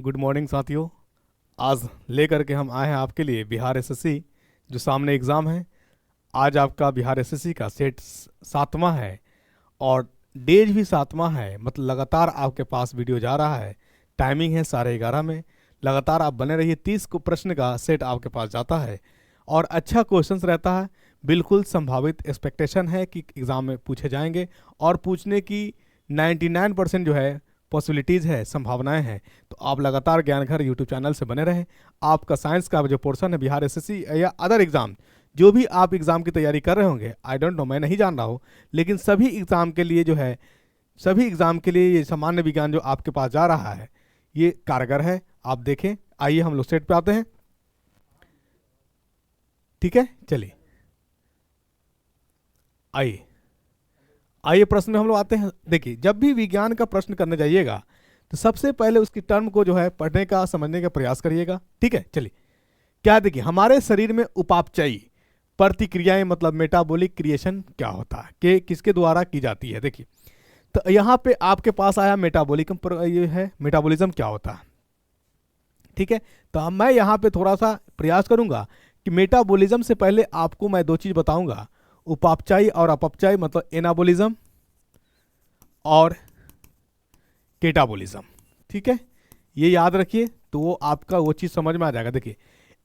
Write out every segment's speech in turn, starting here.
Good morning साथियों। आज लेकर के हम आए हैं आपके लिए बिहार एसएससी जो सामने एग्ज़ाम है। आज आपका बिहार एसएससी का सेट 7वां है और डेज भी 7वां है। मतलब लगातार आपके पास वीडियो जा रहा है। टाइमिंग है 11:30 में। लगातार आप बने रहिए। 30 को प्रश्न का सेट आपके पास जाता है और अच्छा क्वेश्चंस रहता है। बिल्कुल संभावित एक्सपेक्टेशन है कि एग्ज़ाम में पूछे जाएंगे और पूछने की 99% जो है पॉसिबिलिटीज़ है, संभावनाएं हैं। तो आप लगातार ज्ञान घर यूट्यूब चैनल से बने रहें। आपका साइंस का जो पोर्शन है बिहार एसएससी या अदर एग्ज़ाम, जो भी आप एग्ज़ाम की तैयारी कर रहे होंगे, आई डोंट नो, मैं नहीं जान रहा हूँ, लेकिन सभी एग्ज़ाम के लिए जो है, सभी एग्ज़ाम के लिए ये सामान्य विज्ञान जो आपके पास जा रहा है ये कारगर है। आप देखें। आइए हम लोग सेट पे आते हैं। ठीक है, चलिए आइए प्रश्न में हम लोग आते हैं। देखिए, जब भी विज्ञान का प्रश्न करने जाइएगा तो सबसे पहले उसकी टर्म को जो है पढ़ने का, समझने का प्रयास करिएगा। ठीक है, चलिए। क्या देखिए, हमारे शरीर में उपापचयी प्रतिक्रियाएं मतलब मेटाबॉलिक क्रिएशन क्या होता है, कि किसके द्वारा की जाती है। देखिए, तो यहाँ पे आपके पास आया मेटाबॉलिज्म, ये है मेटाबॉलिज्म क्या होता है। ठीक है, तो मैं यहाँ पे थोड़ा सा प्रयास करूंगा कि मेटाबॉलिज्म से पहले आपको मैं दो चीज बताऊंगा, उपापचयी और अपचयी, मतलब एनाबॉलिज्म और केटाबॉलिज्म। ठीक है, ये याद रखिए तो वो आपका वो चीज़ समझ में आ जाएगा। देखिए,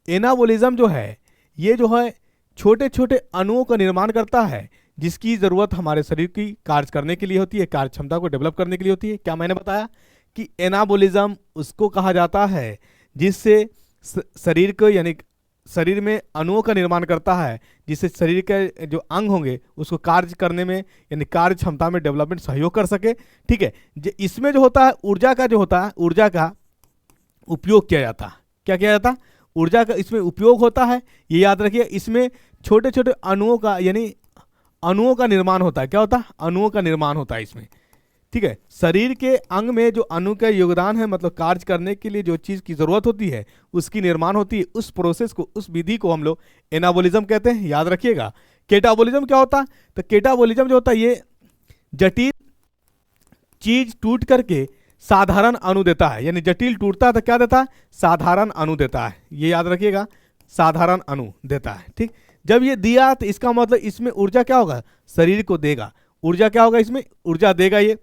एनाबॉलिज्म जो है ये जो है छोटे छोटे अणुओं का निर्माण करता है जिसकी ज़रूरत हमारे शरीर की कार्य करने के लिए होती है, कार्य क्षमता को डेवलप करने के लिए होती है। क्या मैंने बताया कि एनाबॉलिज्म उसको कहा जाता है जिससे शरीर को, यानी शरीर में अणुओं का निर्माण करता है जिससे शरीर के जो अंग होंगे उसको कार्य करने में, यानी कार्य क्षमता में डेवलपमेंट सहयोग कर सके। ठीक है, इसमें जो होता है ऊर्जा का, जो होता है ऊर्जा का उपयोग किया जाता है। क्या किया जाता है? ऊर्जा का इसमें उपयोग होता है। ये याद रखिए, इसमें छोटे छोटे अणुओं का, यानी अणुओं का निर्माण होता है। क्या होता है? अणुओं का निर्माण होता है इसमें। ठीक है, शरीर के अंग में जो अणु का योगदान है, मतलब कार्य करने के लिए जो चीज़ की ज़रूरत होती है उसकी निर्माण होती है। उस प्रोसेस को, उस विधि को हम लोग एनाबॉलिज्म कहते हैं। याद रखिएगा। केटाबॉलिज्म क्या होता है? तो केटाबॉलिज्म जो होता है ये जटिल चीज टूट करके साधारण अणु देता है। यानी जटिल टूटता है तो क्या देता है? साधारण अणु देता है। ये याद रखिएगा, साधारण अणु देता है। ठीक, जब ये दिया तो इसका मतलब इसमें ऊर्जा क्या होगा? शरीर को देगा। ऊर्जा क्या होगा? इसमें ऊर्जा देगा ये।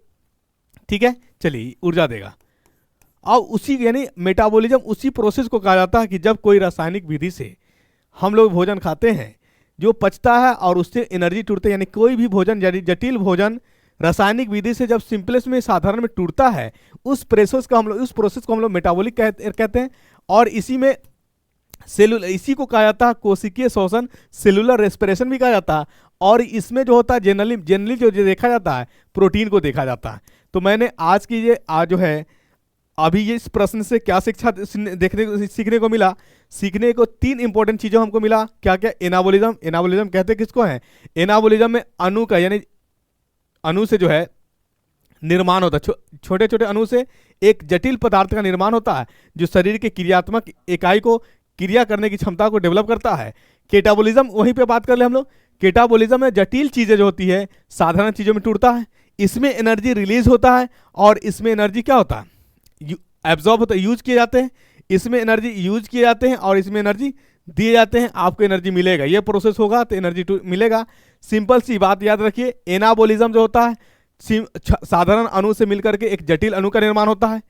ठीक है, चलिए, ऊर्जा देगा। और उसी, यानी मेटाबॉलिज्म उसी प्रोसेस को कहा जाता है कि जब कोई रासायनिक विधि से हम लोग भोजन खाते हैं, जो पचता है और उससे एनर्जी टूटती है, यानी कोई भी भोजन, जटिल भोजन रासायनिक विधि से जब सिंपलेस्ट में, साधारण में टूटता है, उस प्रोसेस को हम लोग मेटाबॉलिक कहते हैं। और इसी में इसी को कहा जाता है कोशिकीय श्वसन, सेलुलर रेस्पिरेशन भी कहा जाता है। और इसमें जो होता है जनरली जो देखा जाता है, प्रोटीन को देखा जाता है। तो मैंने आज की ये जो है अभी ये इस प्रश्न से क्या शिक्षा सीखने को मिला? सीखने को 3 इंपॉर्टेंट चीज़ों हमको मिला। क्या क्या? एनाबॉलिज्म कहते किसको है? एनाबॉलिज्म में अणु का, यानी अणु से जो है निर्माण होता है, छोटे छोटे अणु से एक जटिल पदार्थ का निर्माण होता है जो शरीर के क्रियात्मक इकाई को, क्रिया करने की क्षमता को डेवलप करता है। केटाबॉलिज्म, वहीं पे बात कर ले हम लोग। केटाबॉलिज्म में जटिल चीजें जो होती है साधारण चीजों में टूटता है। इसमें एनर्जी रिलीज होता है और इसमें एनर्जी क्या होता है? एब्जॉर्ब होता है, यूज किए जाते हैं। इसमें एनर्जी यूज किए जाते हैं और इसमें एनर्जी दिए जाते हैं। आपको एनर्जी मिलेगा, ये प्रोसेस होगा तो एनर्जी मिलेगा। सिंपल सी बात याद रखिए, एनाबॉलिज्म जो होता है साधारण अणु से मिलकर के एक जटिल अणु का निर्माण होता है।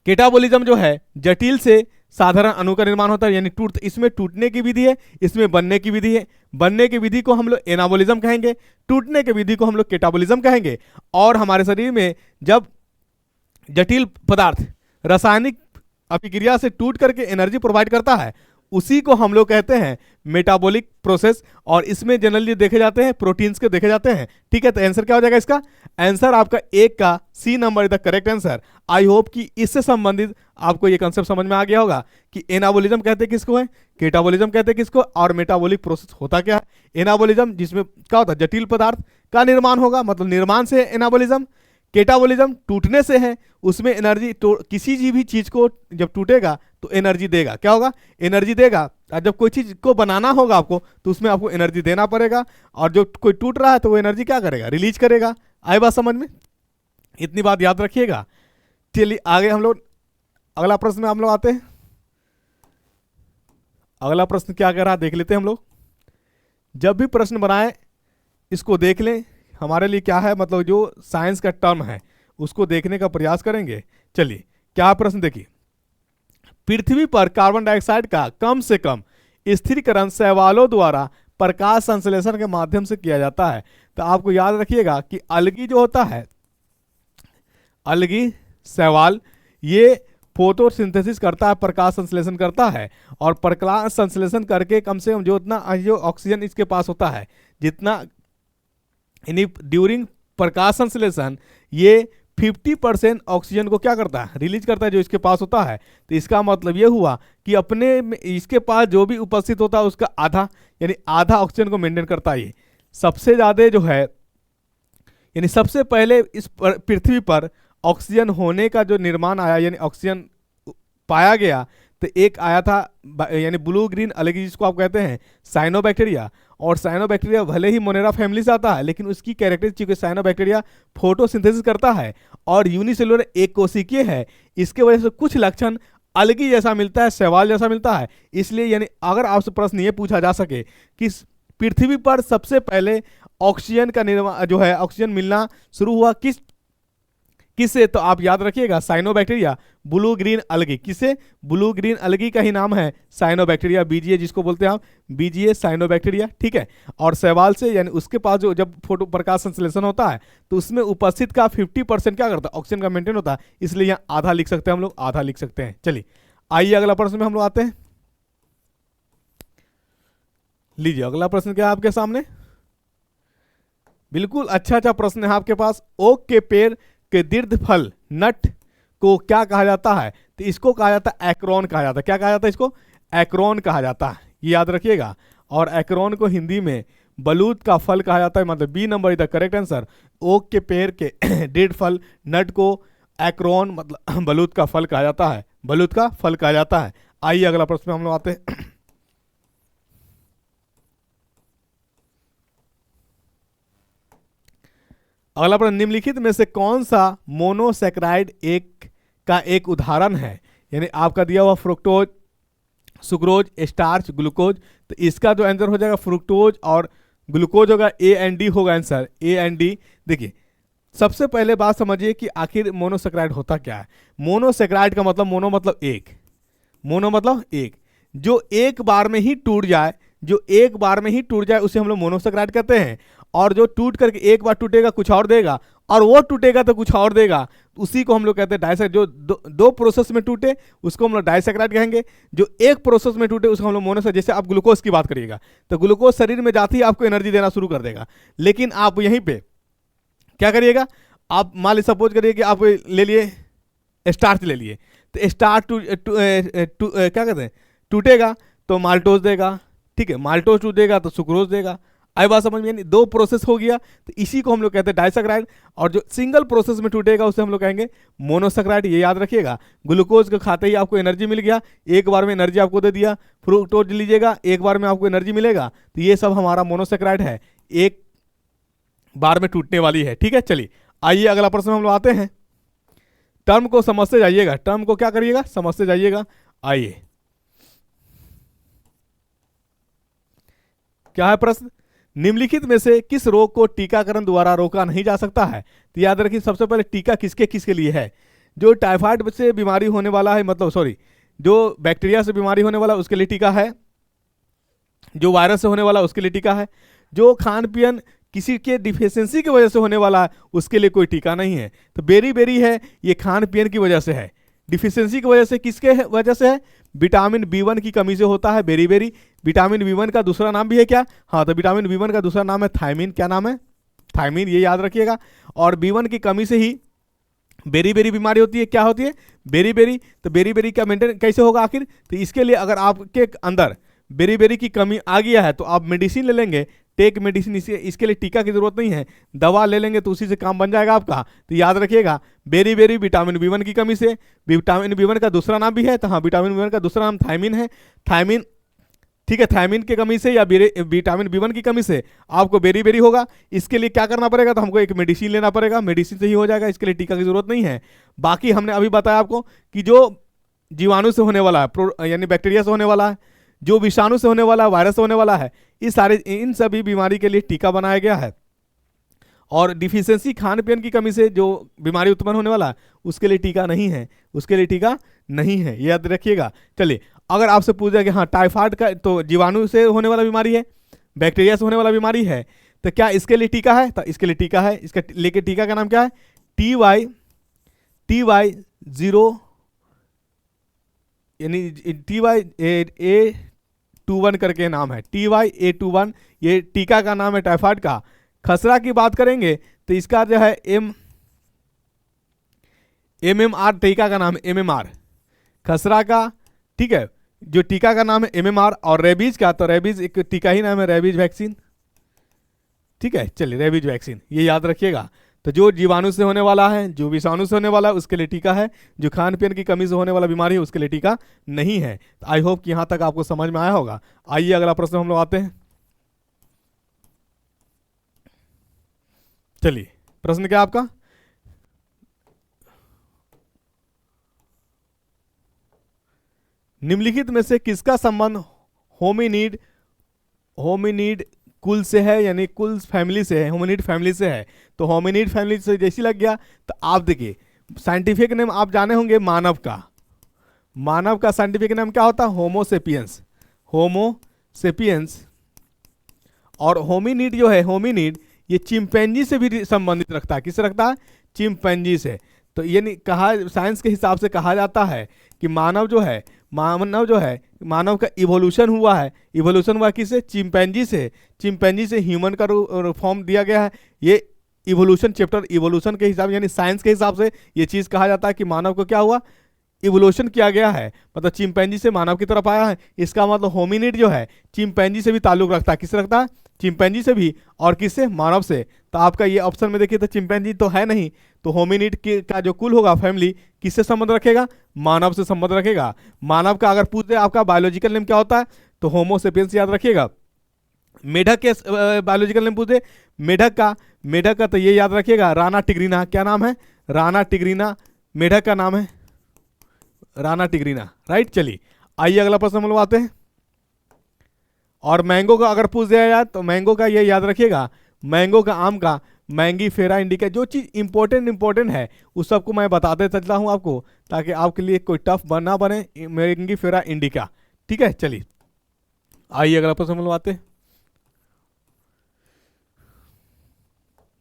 केटाबॉलिज्म जो है जटिल से साधारण अणु का निर्माण होता है, यानी इसमें टूटने की विधि है, इसमें बनने की विधि है। बनने की विधि को हम लोग एनाबॉलिज्म कहेंगे, टूटने की विधि को हम लोग केटाबॉलिज्म कहेंगे। और हमारे शरीर में जब जटिल पदार्थ रासायनिक अभिक्रिया से टूट करके एनर्जी प्रोवाइड करता है, उसी को हम लोग कहते हैं मेटाबॉलिक प्रोसेस। और इसमें जनरली देखे जाते हैं प्रोटीन्स के देखे जाते हैं। ठीक है, तो आंसर क्या हो जाएगा इसका? आंसर आपका 1 का C number is the correct answer. I hope कि इससे संबंधित आपको ये कंसेप्ट समझ में आ गया होगा कि एनाबॉलिज्म कहते किसको है, केटाबॉलिज्म कहते किसको, और मेटाबॉलिक प्रोसेस होता क्या है। एनाबॉलिज्म जिसमें क्या होता है? जटिल पदार्थ का निर्माण होगा, मतलब निर्माण से एनाबॉलिज्म। केटाबॉलिज्म टूटने से है, उसमें एनर्जी, किसी भी चीज को जब टूटेगा तो एनर्जी देगा। क्या होगा? एनर्जी देगा। और जब कोई चीज को बनाना होगा आपको तो उसमें आपको एनर्जी देना पड़ेगा। और जो कोई टूट रहा है तो वो एनर्जी क्या करेगा? रिलीज करेगा। आए बात समझ में? इतनी बात याद रखिएगा। चलिए आगे हम लोग अगला प्रश्न में हम लोग आते हैं। अगला प्रश्न क्या कह रहा है देख लेते हैं हम लोग। जब भी प्रश्न बनाए इसको देख लें, हमारे लिए क्या है, मतलब जो साइंस का टर्म है उसको देखने का प्रयास करेंगे। चलिए क्या प्रश्न देखिए। पृथ्वी पर कार्बन डाइऑक्साइड का कम से कम स्थिरीकरण शैवालों द्वारा प्रकाश संश्लेषण के माध्यम से किया जाता है। तो आपको याद रखिएगा कि अलगी जो होता है, अलगी शैवाल, ये फोटोसिंथेसिस करता है, प्रकाश संश्लेषण करता है, और प्रकाश संश्लेषण करके कम से कम जो उतना जो ऑक्सीजन इसके पास होता है, जितना यानी ड्यूरिंग प्रकाश संश्लेषण ये 50% ऑक्सीजन को क्या करता है, रिलीज करता है, जो इसके पास होता है। तो इसका मतलब ये हुआ कि अपने इसके पास जो भी उपस्थित होता है उसका आधा, यानी आधा ऑक्सीजन को मेंटेन करता है। ये सबसे ज़्यादा जो है, यानी सबसे पहले इस पृथ्वी पर ऑक्सीजन होने का जो निर्माण आया, यानी ऑक्सीजन पाया गया, तो एक आया था यानी ब्लू ग्रीन अलगी, जिसको आप कहते हैं साइनोबैक्टीरिया। और साइनोबैक्टीरिया भले ही मोनेरा फैमिली से आता है, लेकिन उसकी कैरेक्टरिस्टिक साइनोबैक्टीरिया फोटोसिंथेसिस करता है और यूनिसेलुलर एक कोशिकीय है। इसके वजह से कुछ लक्षण अलगी जैसा मिलता है, शैवाल जैसा मिलता है। इसलिए यानी अगर आपसे प्रश्न ये पूछा जा सके कि पृथ्वी पर सबसे पहले ऑक्सीजन का निर्माण जो है, ऑक्सीजन मिलना शुरू हुआ किससे, तो आप याद रखिएगा साइनोबैक्टीरिया, ब्लू ग्रीन अलगी। किसे, ब्लू ग्रीन अलगी का ही नाम है साइनोबैक्टीरिया, बीजीए जिसको बोलते हैं आप, बीजीए साइनोबैक्टीरिया, ठीक है। और शैवाल से, यानी उसके पास जो जब फोटो प्रकाश संश्लेषण होता है तो उसमें उपस्थित का 50% क्या करता है, ऑक्सीजन का मेंटेन होता है। इसलिए यहाँ आधा लिख सकते हैं हम लोग, आधा लिख सकते हैं। चलिए आइए अगला प्रश्न में हम लोग आते हैं। लीजिए अगला प्रश्न क्या है आपके सामने, बिल्कुल अच्छा प्रश्न है आपके पास। ओक के पेड़ के दीर्घ फल नट को क्या कहा जाता है, तो इसको कहा जाता है एक्रोन कहा जाता है। क्या कहा जाता है इसको, एक्रोन कहा जाता है, ये याद रखिएगा। और एक्रोन को हिंदी में बलूत का फल कहा जाता है, मतलब B number is the correct answer. Oak के पेड़ के दृढ़ फल नट को एक्रोन मतलब बलूत का फल कहा जाता है, बलूत का फल कहा जाता है। आइए अगला प्रश्न में हम लोग आते हैं। अगला प्रश्न, निम्नलिखित में से कौन सा मोनोसैकराइड एक उदाहरण है, यानी आपका दिया हुआ फ्रुक्टोज, सुक्रोज, स्टार्च, ग्लूकोज। तो इसका जो आंसर हो जाएगा फ्रुक्टोज और ग्लूकोज होगा, ए एंड डी होगा आंसर, ए एंड डी। देखिए सबसे पहले बात समझिए कि आखिर मोनोसैकराइड होता क्या है। मोनोसैकराइड का मतलब, मोनो मतलब एक, मोनो मतलब एक, जो एक बार में ही टूट जाए, जो एक बार में ही टूट जाए उसे हम लोग मोनोसैकराइड कहते हैं। और जो टूट करके एक बार टूटेगा कुछ और देगा, और वो टूटेगा तो कुछ और देगा, उसी को हम लोग कहते हैं डाइसैकराइड। जो दो प्रोसेस में टूटे उसको हम लोग डाइसैकराइड कहेंगे, जो एक प्रोसेस में टूटे उसको हम लोग मोनोसैकराइड। जैसे आप ग्लूकोज की बात करिएगा तो ग्लूकोज शरीर में जाते ही आपको एनर्जी देना शुरू कर देगा, लेकिन आप यहीं पे क्या करिएगा, आप मान लीजिए सपोज करिए कि आप ले लिए स्टार्च ले लिए, तो स्टार्च क्या कहते हैं टूटेगा तो माल्टोज देगा, ठीक है, माल्टोज टूटेगा तो सुक्रोज देगा। आई बात समझ में, दो प्रोसेस हो गया, तो इसी को हम लोग कहते हैं डाइसैकराइड। और जो सिंगल प्रोसेस में टूटेगा उसे हम लोग कहेंगे मोनोसैकराइड, ये याद रखिएगा। ग्लूकोज को खाते ही आपको एनर्जी मिल गया, एक बार में एनर्जी आपको दे दिया। फ्रुक्टोज लीजिएगा, एक बार में आपको एनर्जी मिलेगा, तो ये सब हमारा मोनोसैकराइड है, एक बार में टूटने वाली है, ठीक है। चलिए आइए अगला प्रश्न हम लोग आते हैं। टर्म को समझते जाइएगा, टर्म को क्या करिएगा, समझते जाइएगा। आइए क्या है प्रश्न, निम्नलिखित में से किस रोग को टीकाकरण द्वारा रोका नहीं जा सकता है। तो याद रखिए सबसे पहले टीका किसके किसके लिए है, जो टाइफाइड से बीमारी होने वाला है, मतलब सॉरी जो बैक्टीरिया से बीमारी होने वाला उसके लिए टीका है, जो वायरस से होने वाला उसके लिए टीका है, जो खान पीन किसी के डिफिशियंसी की वजह से होने वाला है उसके लिए कोई टीका नहीं है। तो बेरी बेरी है, ये खान पीन की वजह से है, डिफिशियंसी की वजह से, किसके वजह से है, विटामिन बी1 की कमी से होता है बेरी बेरी। विटामिन बी1 का दूसरा नाम भी है क्या, हाँ, तो विटामिन बी1 का दूसरा नाम है थायमीन। क्या नाम है, थायमीन, ये याद रखिएगा। और बी1 की कमी से ही बेरी बेरी बीमारी होती है, क्या होती है, बेरी बेरी। तो बेरी बेरी का मेंटेन कैसे होगा आखिर, तो इसके लिए अगर आपके अंदर बेरी बेरी की कमी आ गया है तो आप मेडिसिन ले लेंगे, टेक मेडिसिन, इसके लिए टीका की जरूरत नहीं है, दवा ले लेंगे तो उसी से काम बन जाएगा आपका। तो याद रखिएगा बेरी बेरी विटामिन बी1 की कमी से, विटामिन बी1 का दूसरा नाम भी है, तो हाँ विटामिन बी1 का दूसरा नाम थायमीन है, थायमीन, ठीक है। थायमीन की कमी से या विटामिन बी1 की कमी से आपको बेरी बेरी होगा। इसके लिए क्या करना पड़ेगा, तो हमको एक मेडिसिन लेना पड़ेगा, मेडिसिन से ही हो जाएगा, इसके लिए टीका की जरूरत नहीं है। बाकी हमने अभी बताया आपको कि जो जीवाणु से होने वाला है, यानी बैक्टीरिया से होने वाला है, जो विषाणु से होने वाला है, वायरस से होने वाला है, इन सभी बीमारी के लिए टीका बनाया गया है। और डिफिशियंसी, खान पान की कमी से जो बीमारी उत्पन्न होने वाला है उसके लिए टीका नहीं है, उसके लिए टीका नहीं है, ये याद रखिएगा। चलिए, अगर आपसे पूछ जाए कि हाँ टाइफाइड का तो जीवाणु से होने वाला बीमारी है, बैक्टीरिया से होने वाला बीमारी है, तो क्या इसके लिए टीका है? तो इसके लिए टीका है। इसका लेके टीका का नाम क्या है? TY0, यानी TY-A21 करके नाम है, TY-A21, ये टीका का नाम है टाइफाइड का। खसरा की बात करेंगे तो इसका जो है MMR, टीका का नाम है MMR खसरा का, ठीक है, जो टीका का नाम है MMR। और रेबीज का, तो रेबीज एक टीका ही नाम है, रेबीज वैक्सीन, ठीक है। चलिए, रेबीज वैक्सीन ये याद रखिएगा। तो जो जीवाणु से होने वाला है, जो विषाणु से होने वाला है, उसके लिए टीका है। जो खान पान की कमी से होने वाला बीमारी है उसके लिए टीका नहीं है। तो आई होप कि यहाँ तक आपको समझ में आया होगा। आइए अगला प्रश्न हम लोग आते हैं। चलिए, प्रश्न क्या आपका? निम्नलिखित में से किसका संबंध होमिनिड कुल से है, यानी कुल फैमिली से है, होमिनिड फैमिली से है। तो होमिनिड फैमिली से जैसी लग गया, तो आप देखिए साइंटिफिक नेम आप जाने होंगे मानव का। मानव का साइंटिफिक नेम क्या होता है? Homo sapiens, Homo sapiens. और होमिनिड जो है, होमिनिड ये चिंपैंजी से भी संबंधित रखता है। किससे रखता है? चिंपैंजी से। तो यानी कहा, साइंस के हिसाब से कहा जाता है कि मानव जो है, मानव का इवोल्यूशन हुआ है। इवोल्यूशन हुआ किससे? चिंपैंजी से। चिंपैंजी से ह्यूमन का फॉर्म दिया गया है। ये इवोल्यूशन चैप्टर, इवोल्यूशन के हिसाब, यानी साइंस के हिसाब से ये चीज़ कहा जाता है कि मानव को क्या हुआ? इवोल्यूशन किया गया है, मतलब चिंपैंजी से मानव की तरफ आया है। इसका मतलब होमिनिड जो है चिंपैंजी से भी ताल्लुक रखता है। किससे रखता है? चिंपैंजी से भी। और किससे? मानव से। तो आपका ये ऑप्शन में देखिए, तो चिंपैंजी तो है नहीं, तो होमिनिड का जो कुल होगा, फैमिली, किससे संबंध रखेगा? मानव से संबंध रखेगा। मानव का अगर पूछ दे आपका बायोलॉजिकल नेम क्या होता है, तो होमोसेपियंस याद रखिएगा। मेढक के बायोलॉजिकल नेम पूछ दे मेढक का तो ये याद रखिएगा, राना टिग्रीना। क्या नाम है? राना टिग्रीना, मेढक का नाम है राना टिग्रीना, राइट। चलिए, आइए अगला प्रश्न हम लोग आते हैं। और मैंगो का अगर पूछ दिया जाए तो मैंगो का ये याद रखिएगा, मैंगो का, आम का, मैंगी फेरा इंडिका। जो चीज़ इंपॉर्टेंट है उस सबको मैं बताते चलता हूँ आपको, ताकि आपके लिए कोई टफ ना बने। मैंगी फेरा इंडिका, ठीक है। चलिए, आइए अगला प्रश्न हम लोग आते हैं।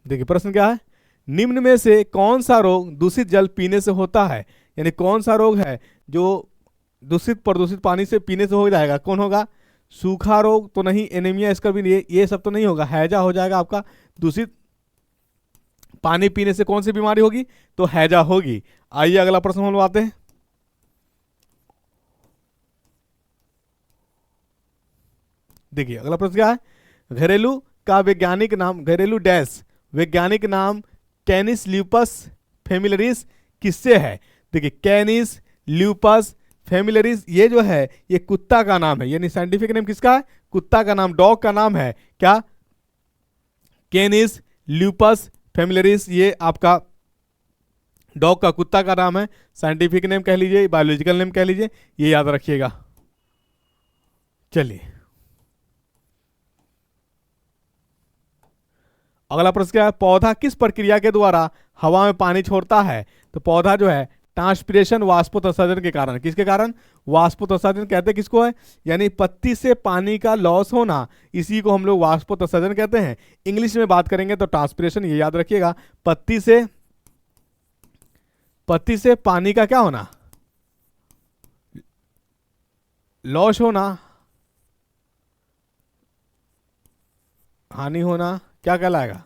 देखिए प्रश्न क्या है? निम्न में से कौन सा रोग दूषित जल पीने से होता है? यानी कौन सा रोग है जो दूषित प्रदूषित पानी से पीने से हो जाएगा? कौन होगा? सूखा रोग तो नहीं, एनीमिया, इसका भी ये सब तो नहीं होगा। हैजा हो जाएगा आपका। दूषित पानी पीने से कौन सी बीमारी होगी? तो हैजा होगी। आइए अगला प्रश्न हम लोग आते हैं। देखिए अगला प्रश्न क्या है? घरेलू का वैज्ञानिक नाम, घरेलू डैश वैज्ञानिक नाम कैनिस ल्यूपस फेमिलरिस किससे है? देखिए, कैनिस ल्यूपस फेमिलरिस ये जो है ये कुत्ता का नाम है, यानी साइंटिफिक नेम किसका है? कुत्ता का नाम, डॉग का नाम है क्या? कैनिस ल्यूपस फेमिलरिस, ये आपका डॉग का, कुत्ता का नाम है। साइंटिफिक नेम कह लीजिए, बायोलॉजिकल नेम कह लीजिए, ये याद रखिएगा। चलिए, अगला प्रश्न क्या है? पौधा किस प्रक्रिया के द्वारा हवा में पानी छोड़ता है? तो पौधा जो है ट्रांसपिरेशन, वाष्पोत्सर्जन के कारण। किसके कारण? वाष्पोत्सर्जन कहते हैं किसको है? यानी पत्ती से पानी का लॉस होना, इसी को हम लोग वाष्पोत्सर्जन कहते हैं। इंग्लिश में बात करेंगे तो ट्रांसपिरेशन, ये याद रखिएगा। पत्ती से पानी का क्या होना? लॉस होना, हानि होना, क्या कहलाएगा?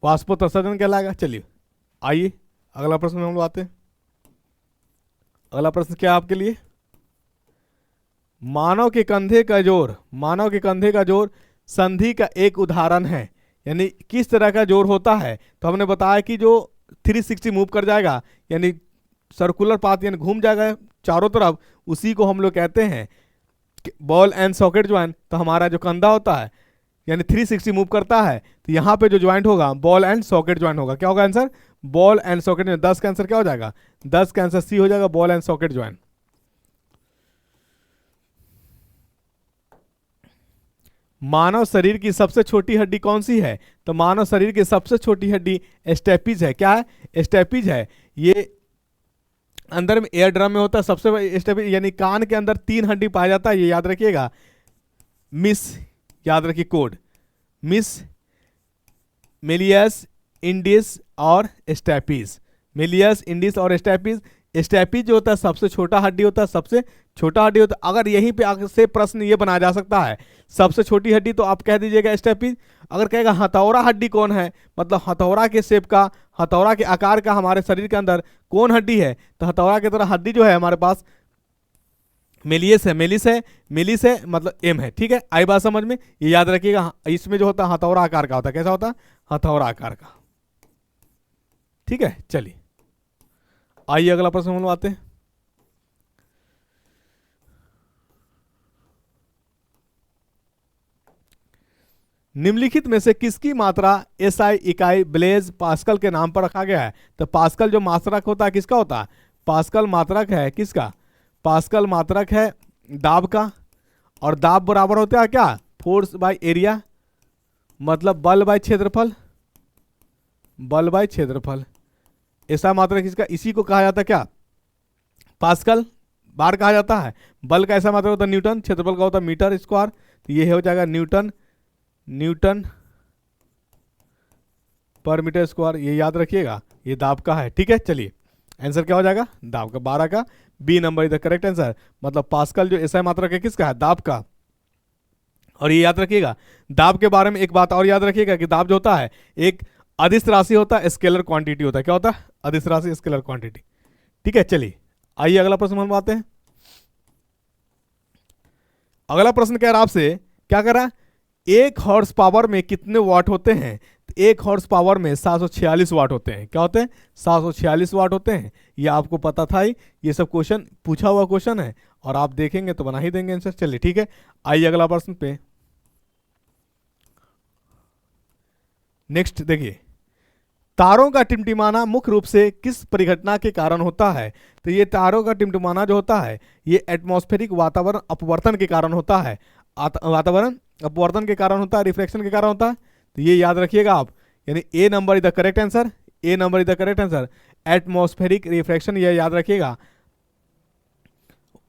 वाष्पोत्सर्जन कहलाएगा। चलिए, आइए अगला प्रश्न में हम लोग आते हैं। अगला प्रश्न क्या है आपके लिए? मानव के कंधे का जोर संधि का एक उदाहरण है। यानी किस तरह का जोर होता है? तो हमने बताया कि जो 360 मूव कर जाएगा, यानी सर्कुलर पाथ, यानी घूम जाएगा चारों तरफ, उसी को हम लोग कहते हैं बॉल एंड सॉकेट ज्वाइंट। तो हमारा जो कंधा होता है यानी 360 मूव करता है, तो यहाँ पे जो ज्वाइंट होगा बॉल एंड सॉकेट ज्वाइंट होगा। क्या होगा आंसर? बॉल एंड सॉकेट में 10 का आंसर क्या हो जाएगा? 10 का आंसर सी हो जाएगा, बॉल एंड सॉकेट ज्वाइंट। मानव शरीर की सबसे छोटी हड्डी कौन सी है? तो मानव शरीर की सबसे छोटी हड्डी स्टेपीज है। क्या है? स्टेपीज है। ये अंदर में एयर ड्रम में होता है सबसे बड़ी स्टेपीज, यानी कान के अंदर 3 हड्डी पाया जाता है, ये याद रखिएगा। मिस, याद रखिए कोड, मिस, मेलियस, इंडिस और स्टेपीज। मेलियस, इंडिस और स्टेपीज। स्टेपीज जो होता है सबसे छोटा हड्डी होता है, सबसे छोटा हड्डी होता है। अगर यहीं पे से प्रश्न ये बनाया जा सकता है सबसे छोटी हड्डी, तो आप कह दीजिएगा स्टेपीज। अगर कहेगा हथौड़ा हड्डी कौन है, मतलब हथौड़ा के शेप का, हथौड़ा के आकार का हमारे शरीर के अंदर कौन हड्डी है, तो हथौड़ा की तरह हड्डी जो है हमारे पास मेलियस है। मेलिस है मतलब एम है। ठीक है, आई बात समझ में? ये याद रखिएगा। इसमें जो होता है हथौड़ा आकार का होता है। कैसा होता है? हथौड़ा आकार का। ठीक है, चलिए आइए अगला प्रश्न हम लोग आते हैं। निम्नलिखित में से किसकी मात्रा एसआई इकाई ब्लेज पास्कल के नाम पर रखा गया है? तो पास्कल जो मात्रक होता है किसका होता है? पास्कल मात्रक है किसका? पास्कल मात्रक है दाब का। और दाब बराबर होता है क्या? फोर्स बाय एरिया, मतलब बल बाय क्षेत्रफल। बल बाय क्षेत्रफल ऐसा मात्रक किसका? इसी को कहा जाता है क्या? पास्कल बार कहा जाता है। बल का ऐसा मात्रक होता है न्यूटन, क्षेत्रफल का होता है मीटर स्क्वायर। तो ये हो जाएगा न्यूटन पर मीटर स्क्वायर। ये याद रखिएगा, ये दाब का है। ठीक है, चलिए आंसर क्या हो जाएगा? दाब का। 12 का B number is the correct answer. मतलब पास्कल जो ऐसा मात्रक है किसका है? दाब का। और ये याद रखिएगा, दाब के बारे में एक बात और याद रखिएगा कि दाब जो होता है एक अदिश राशि होता है, स्केलर क्वांटिटी होता है। क्या होता है? अदिश राशि, स्केलर क्वांटिटी। ठीक है, चलिए आइए अगला प्रश्न हम आते हैं। अगला प्रश्न कह रहा आपसे, क्या कह रहा है? 1 हॉर्स पावर में कितने वाट होते हैं? 1 हॉर्स पावर में 746 वाट होते हैं। क्या होते हैं? 746 वाट होते हैं। ये आपको पता था ही, ये सब क्वेश्चन पूछा हुआ क्वेश्चन है और आप देखेंगे तो बना ही देंगे आंसर। चलिए ठीक है, आइए अगला प्रश्न पे। नेक्स्ट देखिए, तारों का टिमटिमाना मुख्य रूप से किस परिघटना के कारण होता है? तो ये तारों का टिमटिमाना जो होता है ये एटमॉस्फेरिक वातावरण अपवर्तन के कारण होता है। वातावरण अपवर्तन के कारण होता है, रिफ्लेक्शन के कारण होता है। तो ये याद रखिएगा आप, यानी A number is the correct answer. A number is the correct answer. Atmospheric reflection, ये याद रखिएगा।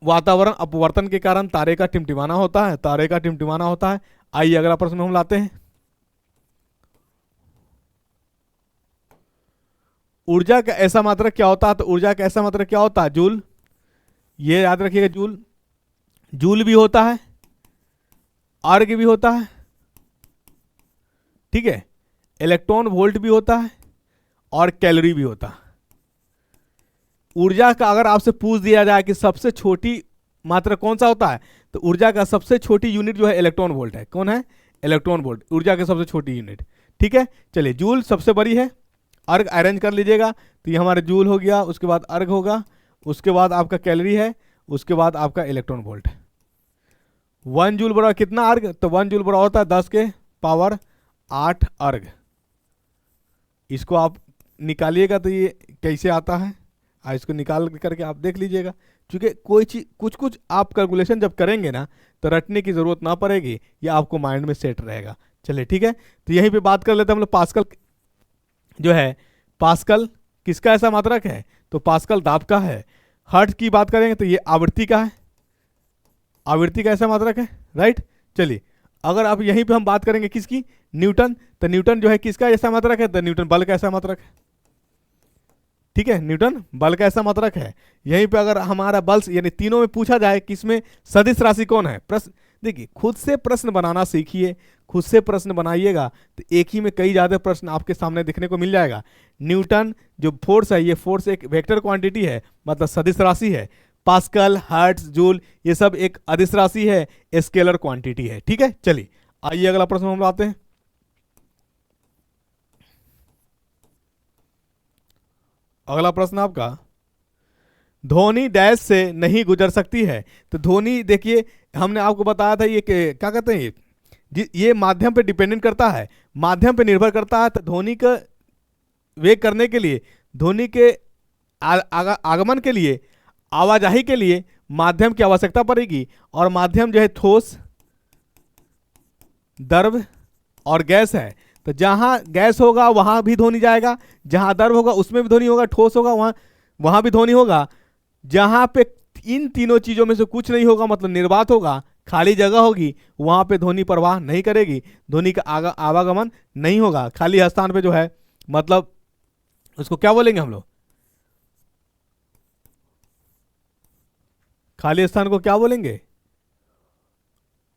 वातावरण अपवर्तन के कारण तारे का टिमटिमाना होता है, तारे का टिमटिमाना होता है। आइए अगला प्रश्न हम लाते हैं। ऊर्जा का ऐसा मात्रक क्या होता है? तो ऊर्जा का ऐसा मात्रक क्या होता है? जूल। ये याद रखिएगा, जूल। जूल भी होता है, अर्ग भी होता है, ठीक है, इलेक्ट्रॉन वोल्ट भी होता है और कैलोरी भी होता है। ऊर्जा का अगर आपसे पूछ दिया जाए कि सबसे छोटी मात्रक कौन सा होता है, तो ऊर्जा का सबसे छोटी यूनिट जो है इलेक्ट्रॉन वोल्ट है। कौन है? इलेक्ट्रॉन वोल्ट ऊर्जा की सबसे छोटी यूनिट। ठीक है, चलिए जूल सबसे बड़ी है। अर्ग अरेंज कर लीजिएगा, तो ये हमारे जूल हो गया, उसके बाद अर्ग होगा, उसके बाद आपका कैलोरी है, उसके बाद आपका इलेक्ट्रॉन वोल्ट है। 1 जूल बराबर कितना अर्ग? तो 1 जूल बराबर होता है 10 के पावर 8 अर्ग। इसको आप निकालिएगा तो ये कैसे आता है, इसको निकाल करके आप देख लीजिएगा। क्योंकि कोई चीज कुछ आप कैलकुलेशन जब करेंगे ना तो रटने की जरूरत ना पड़ेगी, ये आपको माइंड में सेट रहेगा। चलिए ठीक है, तो यहीं पे बात कर लेते हैं हम लोग। पास्कल जो है, पास्कल किसका ऐसा मात्रक है? तो पास्कल दाब का है। हर्ट्ज की बात करेंगे तो ये आवृत्ति का है, आवृत्ति का ऐसा मात्रक है, राइट। चलिए अगर आप यहीं पे हम बात करेंगे किसकी? न्यूटन। तो न्यूटन जो है किसका ऐसा मात्रक है? तो न्यूटन बल का ऐसा मात्रक है। ठीक है, न्यूटन बल का ऐसा मात्रक है। यहीं पे अगर हमारा बल यानी तीनों में पूछा जाए कि इसमें सदिश राशि कौन है, प्रश्न देखिए, खुद से प्रश्न बनाना सीखिए, खुद से प्रश्न बनाइएगा तो एक ही में कई ज्यादा प्रश्न आपके सामने दिखने को मिल जाएगा। न्यूटन जो फोर्स है, ये फोर्स एक वेक्टर क्वांटिटी है, मतलब सदिश राशि है। पास्कल, हर्ट्ज, जूल ये सब एक अदिश राशि है, स्केलर क्वांटिटी है। ठीक है, चलिए आइए अगला प्रश्न हम आते हैं। अगला प्रश्न आपका, ध्वनि डैश से नहीं गुजर सकती है। तो ध्वनि देखिए, हमने आपको बताया था ये क्या कहते हैं, ये माध्यम पे डिपेंडेंट करता है, माध्यम पे निर्भर करता है। तो ध्वनि का वेग करने के लिए, ध्वनि के आगमन के लिए, आवाजाही के लिए माध्यम की आवश्यकता पड़ेगी। और माध्यम जो है ठोस, द्रव और गैस है, तो जहां गैस होगा वहां भी ध्वनि जाएगा, जहां द्रव होगा उसमें भी ध्वनि होगा, ठोस होगा वहां वहां भी ध्वनि होगा। जहां पे इन तीनों चीजों में से कुछ नहीं होगा, मतलब निर्वात होगा, खाली जगह होगी, वहां पे ध्वनि प्रवाह नहीं करेगी, ध्वनि का आवागमन नहीं होगा। खाली स्थान पे जो है मतलब उसको क्या बोलेंगे हम लोग, खाली स्थान को क्या बोलेंगे,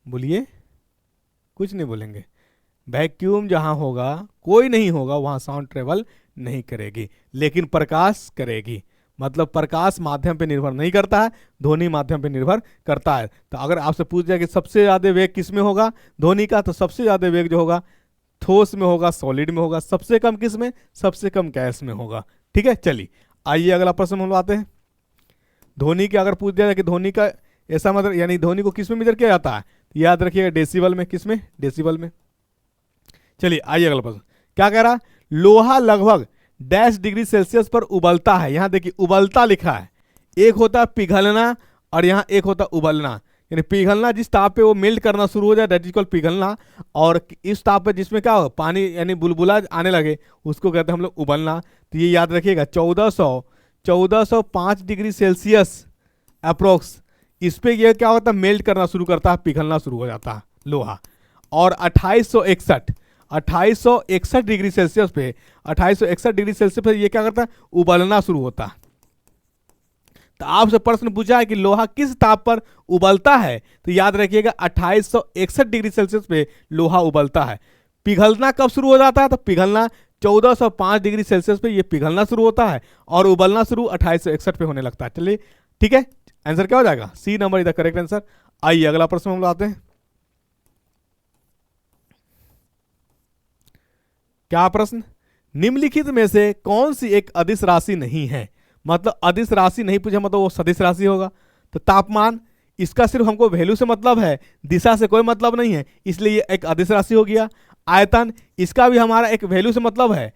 बोलिए, कुछ नहीं बोलेंगे। वैक्यूम जहां होगा, कोई नहीं होगा, वहां साउंड ट्रेवल नहीं करेगी, लेकिन प्रकाश करेगी। मतलब प्रकाश माध्यम पे निर्भर नहीं करता है, ध्वनि माध्यम पे निर्भर करता है। तो अगर आपसे पूछ जाए कि सबसे ज्यादा वेग किस में होगा ध्वनि का, तो सबसे ज्यादा वेग जो होगा ठोस में होगा, सॉलिड में होगा, सबसे कम किस में, सबसे कम गैस में होगा। ठीक है, चलिए आइए अगला प्रश्न हम आते हैं। ध्वनि की अगर पूछ दिया जाए कि ध्वनि का ऐसा मतलब यानी ध्वनि को किस में मेजर किया जाता है, तो याद रखिएगा डेसिबल में। किस में, डेसिबल में। चलिए आइए अगला प्रश्न क्या कह रहा है, लोहा लगभग डैश डिग्री सेल्सियस पर उबलता है। यहां देखिए उबलता लिखा है, एक होता है पिघलना और यहां एक होता है उबलना। यानी पिघलना जिस ताप पे वो मेल्ट करना शुरू हो जाए दैट इज कॉल्ड पिघलना, और इस ताप पे जिसमें क्या हो पानी यानी बुलबुला आने लगे उसको कहते हैं हम लोग उबलना। तो ये याद रखिएगा 1405 डिग्री सेल्सियस अप्रोक्स, इस पे ये क्या होता है मेल्ट करना शुरू करता है, पिघलना शुरू हो जाता है लोहा। और 2861 डिग्री सेल्सियस पे, 2861 डिग्री सेल्सियस पे ये क्या करता है उबलना शुरू होता है। तो आपसे प्रश्न पूछा है कि लोहा किस ताप पर उबलता है, तो याद रखिएगा 2861 डिग्री सेल्सियस पे लोहा उबलता है। पिघलना कब शुरू हो जाता है, तो पिघलना 1405 डिग्री सेल्सियस पे ये पिघलना शुरू होता है और उबलना शुरू 2861 पे होने लगता है। चलिए ठीक है, आंसर क्या हो जाएगा, C number is the correct answer. आइए अगला प्रश्न हम लोग आते हैं। क्या प्रश्न, निम्नलिखित में से कौन सी एक अदिश राशि नहीं है। मतलब अदिश राशि नहीं पूछा, मतलब वो सदिश राशि होगा। तो तापमान, इसका सिर्फ हमको वैल्यू से मतलब है, दिशा से कोई मतलब नहीं है, इसलिए ये एक अदिश राशि हो गया। आयतन, इसका भी हमारा एक वैल्यू से मतलब है,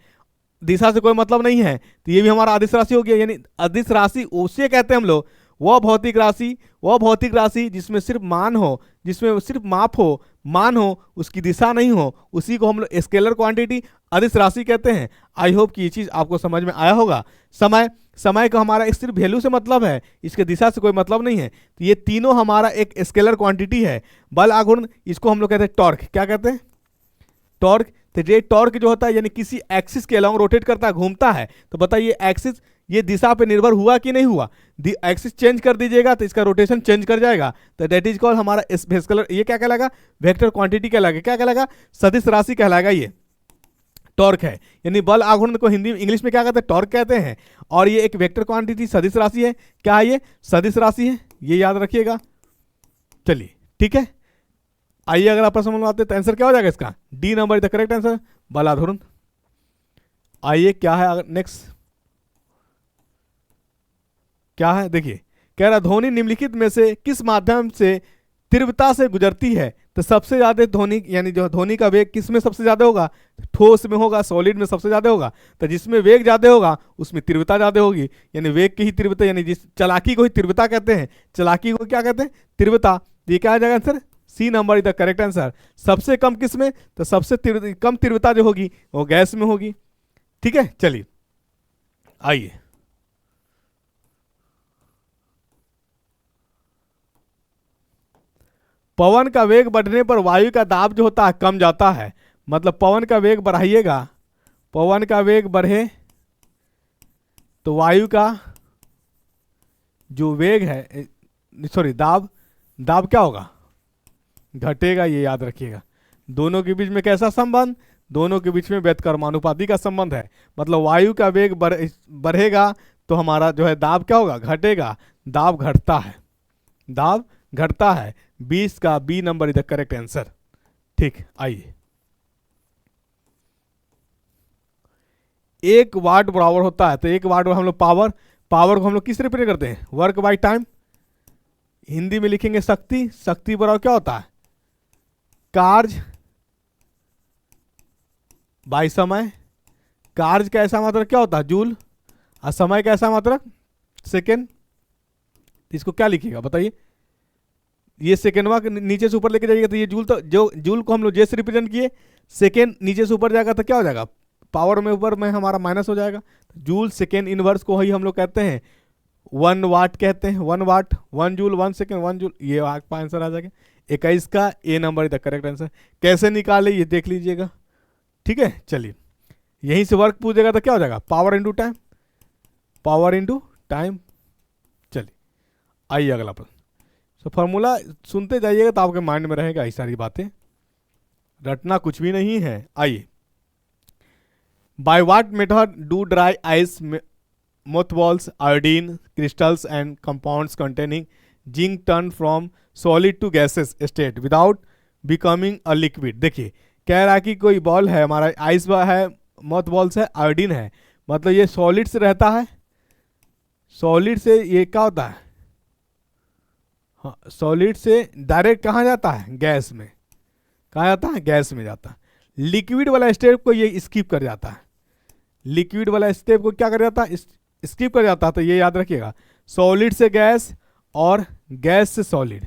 दिशा से कोई मतलब नहीं है, तो ये भी हमारा अदिश राशि हो गया। यानी अदिश राशि उसे कहते हैं हम लोग, वह भौतिक राशि जिसमें सिर्फ मान हो, जिसमें सिर्फ माप हो, मान हो, उसकी दिशा नहीं हो, उसी को हम लोग स्केलर क्वांटिटी अदिश राशि कहते हैं। आई होप कि ये चीज आपको समझ में आया होगा। समय का हमारा एक सिर्फ वैल्यू से मतलब है, इसके दिशा से कोई मतलब नहीं है। तो ये तीनों हमारा एक स्केलर क्वांटिटी है। बल आघूर्ण, इसको हम लोग कहते हैं टॉर्क। क्या कहते हैं, टॉर्क। तो ये टॉर्क जो होता है यानी किसी एक्सिस के अलोंग रोटेट करता है, घूमता है। तो बताइए एक्सिस ये दिशा पे निर्भर हुआ कि नहीं हुआ, एक्सिस चेंज कर दीजिएगा तो इसका रोटेशन चेंज कर जाएगा। तो दैट इज कॉल्ड हमारा स्केलर, ये क्या कहलाएगा, वेक्टर क्वांटिटी कहलाएगा। क्या कहलाएगा, सदिश राशि कहलाएगा। ये टॉर्क है, यानी बल आघूर्ण को हिंदी में इंग्लिश में क्या कहते हैं, टॉर्क कहते हैं। और ये एक वेक्टर क्वांटिटी सदिश राशि है। क्या है ये, सदिश राशि है, ये याद रखिएगा। चलिए ठीक है, आइए अगर आप प्रश्न आते हैं तो आंसर क्या हो जाएगा इसका, D number is the correct answer, बल आघूर्ण। आइए क्या है अगर नेक्स्ट, क्या है देखिए, कह रहा ध्वनि निम्नलिखित में से किस माध्यम से तीव्रता से गुजरती है। तो सबसे ज्यादा ध्वनि यानी जो ध्वनि का वेग किस में सबसे ज्यादा होगा, ठोस में होगा, सॉलिड में सबसे ज्यादा होगा। तो जिसमें वेग ज्यादा होगा उसमें तीव्रता ज्यादा होगी, यानी वेग की ही तीव्रता, यानी जिस चलाकी को ही तीव्रता कहते हैं, चलाकी को क्या कहते हैं, तीव्रता। ये क्या आ जाएगा answer, C number is the correct answer. सबसे कम किस में, तो सबसे कम तीव्रता जो होगी वो गैस में होगी। ठीक है, चलिए आइए पवन का वेग बढ़ने पर वायु का दाब जो होता है कम जाता है। मतलब पवन का वेग बढ़ाइएगा, पवन का वेग बढ़े तो वायु का जो वेग है, सॉरी दाब, दाब क्या होगा, घटेगा। ये याद रखिएगा। दोनों के बीच में कैसा संबंध, दोनों के बीच में व्युत्क्रमानुपाती का संबंध है। मतलब वायु का वेग बढ़ेगा तो हमारा जो है दाब क्या होगा, घटेगा। दाब घटता है, दाब घटता है। 20 का B number is the correct answer. ठीक, आइए 1 वाट बराबर होता है, तो 1 वाट हम लोग पावर को हम लोग किस रिप्रेजेंट करते हैं, वर्क बाय टाइम। हिंदी में लिखेंगे शक्ति, शक्ति बराबर क्या होता है, कार्य बाय समय। कार्य का ऐसा मात्रक क्या होता है, जूल, और समय का ऐसा मात्रक सेकेंड। इसको क्या लिखिएगा बताइए, ये सेकेंडवा नीचे से ऊपर लेके जाइएगा तो ये जूल, तो जो जूल को हम लोग जे से रिप्रेजेंट किए, सेकेंड नीचे से ऊपर जाएगा तो क्या हो जाएगा, पावर में ऊपर में हमारा माइनस हो जाएगा। जूल सेकेंड इनवर्स को ही हम लोग कहते हैं 1 वाट कहते हैं, 1 वाट 1 जूल 1 सेकेंड 1 जूल। ये आपका आंसर आ जाएगा 21 का A number is the correct answer. कैसे निकाले ये देख लीजिएगा, ठीक है। चलिए यहीं से वर्क पूछेगा तो क्या हो जाएगा, power into time, power into time. चलिए आइए अगला प्रश्न। तो फॉर्मूला सुनते जाइएगा तो आपके माइंड में रहेगा, ये सारी बातें रटना कुछ भी नहीं है। आइए, by what method do dry ice mothballs, iodine crystals and compounds containing zinc turn from solid to gaseous state without becoming a liquid। देखिए कह रहा है कि कोई बॉल है हमारा, आइस है, मॉथ बॉल्स है, आयोडीन है, मतलब ये सॉलिड से रहता है, सॉलिड से ये क्या होता है, हाँ सॉलिड से डायरेक्ट कहाँ जाता है, गैस में। कहाँ जाता है, गैस में जाता है। लिक्विड वाला स्टेप को ये स्किप कर जाता है, लिक्विड वाला स्टेप को क्या कर जाता है, स्किप कर जाता है। तो ये याद रखिएगा, सॉलिड से गैस और गैस से सॉलिड,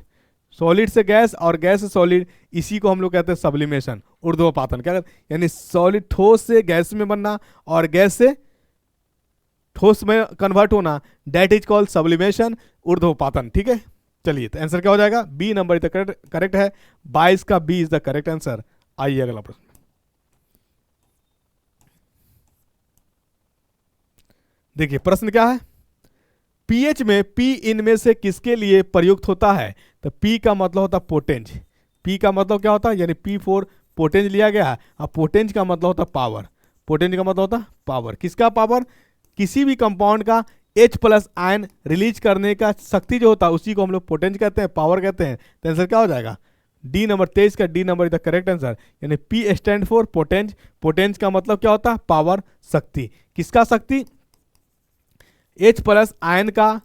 सॉलिड से गैस और गैस से सॉलिड, इसी को हम लोग कहते हैं सब्लिमेशन, ऊर्ध्वपातन। क्या कहते हैं, यानी सॉलिड ठोस से गैस में बनना और गैस से ठोस में कन्वर्ट होना, दैट इज कॉल्ड सब्लिमेशन, ऊर्ध्वपातन। ठीक है, चलिए तो आंसर क्या हो जाएगा, B number is the correct है, 22 का B is the correct answer. आइए अगला प्रश्न। देखिए प्रश्न क्या है, पीएच में पी इनमें से किसके लिए प्रयुक्त होता है। तो पी का मतलब होता है पोटेंज, पी का मतलब क्या होता है, यानी P4 पोटेंज लिया गया है। अब पोटेंज का मतलब होता है पावर, पोटेंज का मतलब होता है पावर। किसका पावर, किसी भी कंपाउंड का H+ आयन रिलीज करने का शक्ति जो होता है उसी को हम लोग पोटेंज कहते हैं, पावर कहते हैं। तो आंसर क्या हो जाएगा, डी नंबर 23 का D number is the correct answer. यानी पी स्टैंड फॉर पोटेंज, पोटेंज का मतलब क्या होता है, पावर, शक्ति। किसका शक्ति, H+ आयन का